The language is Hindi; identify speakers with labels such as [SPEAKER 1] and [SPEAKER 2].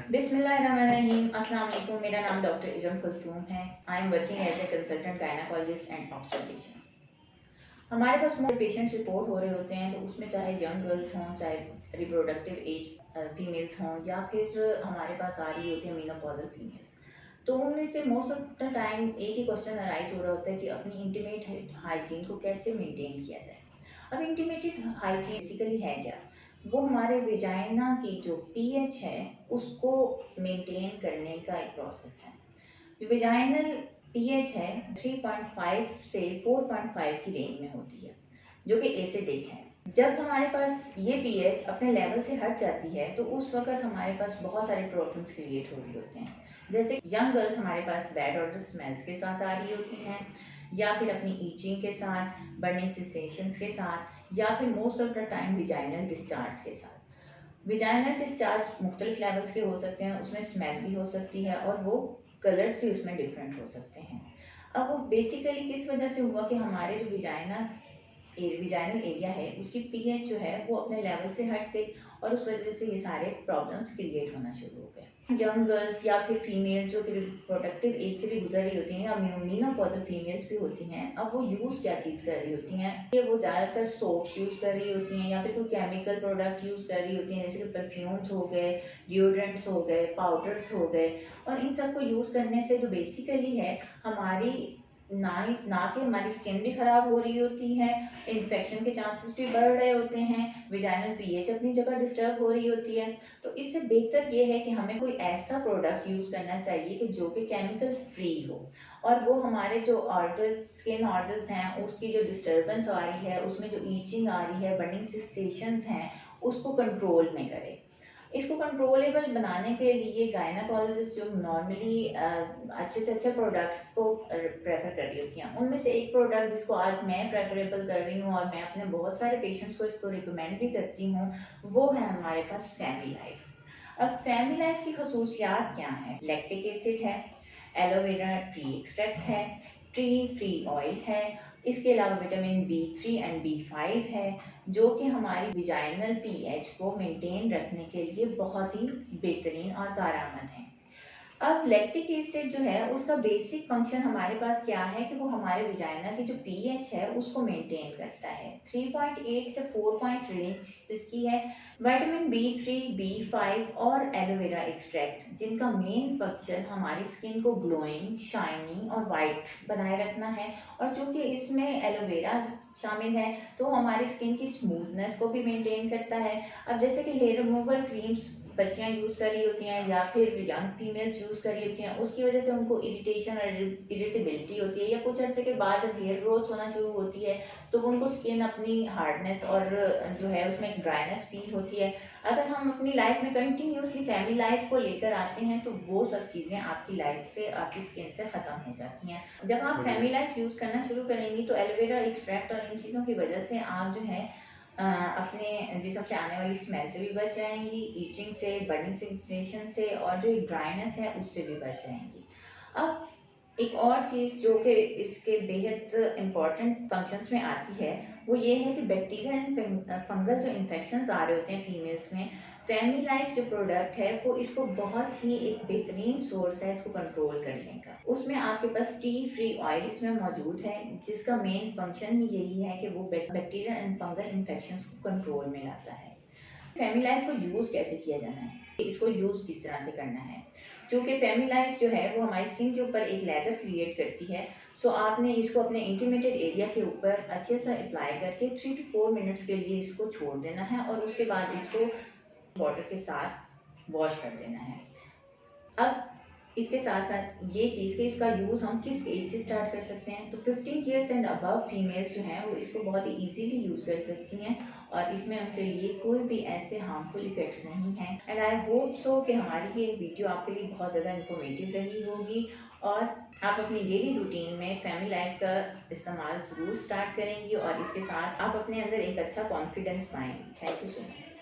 [SPEAKER 1] बिस्मिल्लाहिर्रहमानिर्रहीम। अस्सलाम वालेकुम। मेरा नाम डॉक्टर इजम कुलसूम है। I am working as a consultant gynaecologist and obstetrician. हमारे पास पेशेंट्स रिपोर्ट हो रहे होते हैं, तो उसमें चाहे यंग गर्ल्स हों, चाहे रिप्रोडक्टिव एज फीमेल्स हों, या फिर हमारे पास आ रही होती है मीनोपॉजल फीमेल्स। तो उनमें से मोस्ट ऑफ द टाइम एक ही क्वेश्चन अराइज हो रहा होता है कि अपनी इंटीमेट हाइजीन को कैसे मेंटेन किया जाए। अब इंटीमेटेड हाइजीन बेसिकली है क्या? वो हमारे विजाइना की जो पीएच है उसको मेंटेन करने का एक प्रोसेस है। जो विजाइनल पीएच है 3.5 से 4.5 की रेंज में होती है, जो कि एसिडिक है। जब हमारे पास ये पीएच अपने लेवल से हट जाती है तो उस वक्त हमारे पास बहुत सारे प्रॉब्लम्स क्रिएट हो रही होते हैं। जैसे यंग गर्ल्स हमारे पास बैड ऑडर स्मेल्स के साथ आ रही होती हैं, या फिर अपनी ईचिंग के साथ, बर्निंग सेंसेशंस के साथ, या फिर most of the time vaginal discharge के साथ। विजाइनल डिस्चार्ज मुख्तलिफ लेवल्स के हो सकते हैं, उसमें स्मेल भी हो सकती है और वो कलर्स भी उसमें डिफरेंट हो सकते हैं। अब वो बेसिकली किस वजह से हुआ कि हमारे जो विजाइनल एरिया है उसकी पीएच जो है वो अपने लेवल से हट गई, और उस वजह से ये सारे प्रॉब्लम्स क्रिएट होना शुरू हो गए। यंग गर्ल्स या फिर फीमेल जो कि रिप्रोडक्टिव एज से भी गुजर रही होती हैं, या मीनोपॉजल फीमेल्स भी होती हैं, अब वो यूज़ क्या चीज़ कर रही होती हैं? ये वो ज़्यादातर सोप्स यूज़ कर रही होती हैं, या फिर कोई केमिकल प्रोडक्ट यूज़ कर रही होती हैं, जैसे कि परफ्यूम्स हो गए, डिओड्रेंट्स हो गए, पाउडर्स हो गए। और इन सब को यूज़ करने से जो बेसिकली है हमारी ना कि हमारी स्किन भी ख़राब हो रही होती है, इन्फेक्शन के चांसेस भी बढ़ रहे होते हैं, विजाइनल पीएच अपनी जगह डिस्टर्ब हो रही होती है। तो इससे बेहतर ये है कि हमें कोई ऐसा प्रोडक्ट यूज़ करना चाहिए कि जो कि केमिकल फ्री हो, और वो हमारे जो ऑर्डर्स, स्किन ऑर्डर्स हैं, उसकी जो डिस्टर्बेंस आ रही है, उसमें जो ईचिंग आ रही है, बर्निंग सेंसेशंस हैं, उसको कंट्रोल में करे। इसको कंट्रोलेबल बनाने के लिए गायनाकोलॉजिस्ट जो नॉर्मली अच्छे से अच्छे प्रोडक्ट्स को प्रेफर कर रही होती हैं, उनमें से एक प्रोडक्ट जिसको आज मैं प्रेफरेबल कर रही हूँ और मैं अपने बहुत सारे पेशेंट्स को इसको रिकमेंड भी करती हूँ, वो है हमारे पास फैमिली लाइफ। अब फैमिली लाइफ की खसूसियात क्या है? लैक्टिक एसिड है, एलोवेरा ट्री एक्सट्रैक्ट है, ट्री फ्री ऑयल है, इसके अलावा विटामिन बी 3 एंड बी 5 है, जो कि हमारी विजाइनल पीएच को मेंटेन रखने के लिए बहुत ही बेहतरीन और कारआमद है। अब लैक्टिक एसिड जो है उसका बेसिक फंक्शन हमारे पास क्या है कि वो हमारे विजाइना की जो पीएच है उसको मेंटेन करता है। 3.8 से 4 पॉइंट रेंज इसकी है। विटामिन बी 3, बी 5 और एलोवेरा एक्सट्रैक्ट, जिनका मेन फंक्शन हमारी स्किन को ग्लोइंग, शाइनी और वाइट बनाए रखना है, और चूंकि इसमें एलोवेरा शामिल है तो हमारी स्किन की स्मूथनेस को भी मेंटेन करता है। अब जैसे कि हेयर रिमूवल क्रीम्स बच्चियां यूज़ कर रही होती हैं या फिर यंग फीमेल्स यूज़ कर रही होती हैं, उसकी वजह से उनको इरिटेशन और इरिटेबिलिटी होती है, या कुछ अर्से के बाद जब हेयर ग्रोथ होना शुरू होती है तो उनको स्किन अपनी हार्डनेस और जो है उसमें एक ड्राइनेस फील होती है। अगर हम अपनी लाइफ में कंटिन्यूसली फैमिली लाइफ को लेकर आते हैं तो वो सब चीज़ें आपकी लाइफ से, आपकी स्किन से ख़त्म हो जाती हैं। जब आप फैमिली लाइफ यूज़ करना शुरू करेंगी तो एलोवेरा एक्सट्रैक्ट और इन चीज़ों की वजह से आप जो है अपने जिसम से आने वाली स्मेल से भी बच जाएंगी, ईचिंग से, बर्निंग सेंसेशन से, और जो ड्राइनेस है उससे भी बच जाएंगी। अब एक और चीज़ जो कि इसके बेहद इम्पॉर्टेंट फंक्शंस में आती है वो ये है कि बैक्टीरिया एंड फंगल जो इन्फेक्शंस आ रहे होते हैं फीमेल्स में, फैमिली लाइफ जो प्रोडक्ट है वो इसको बहुत ही एक बेहतरीन सोर्स है इसको कंट्रोल करने का। उसमें आपके पास टी फ्री ऑयल इसमें मौजूद है, जिसका मेन फंक्शन ही यही है कि वो बैक्टीरिया एंड फंगल इन्फेक्शंस को कंट्रोल में लाता है। फैमिली लाइफ को यूज़ कैसे किया जाना है, इसको यूज़ किस तरह से करना है? क्योंकि फैमिली लाइफ जो है वो हमारी स्किन के ऊपर एक लेदर क्रिएट करती है, सो आपने इसको अपने इंटीमेटेड एरिया के ऊपर अच्छे से अप्लाई करके 3 to 4 मिनट्स के लिए इसको छोड़ देना है, और उसके बाद इसको वाटर के साथ वॉश कर देना है। अब इसके साथ साथ ये चीज़ कि इसका यूज़ हम किस एज से स्टार्ट कर सकते हैं, तो 15 ईयर्स एंड अबव फीमेल्स जो हैं वो इसको बहुत ही ईजीली यूज़ कर सकती हैं, और इसमें उनके लिए कोई भी ऐसे हार्मफुल इफेक्ट्स नहीं हैं। एंड आई होप सो कि हमारी ये वीडियो आपके लिए बहुत ज़्यादा इंफॉर्मेटिव रही होगी, और आप अपनी डेली रूटीन में फैमिली लाइफ का इस्तेमाल ज़रूर स्टार्ट करेंगी, और इसके साथ आप अपने अंदर एक अच्छा कॉन्फिडेंस पाएंगी। Thank you so much.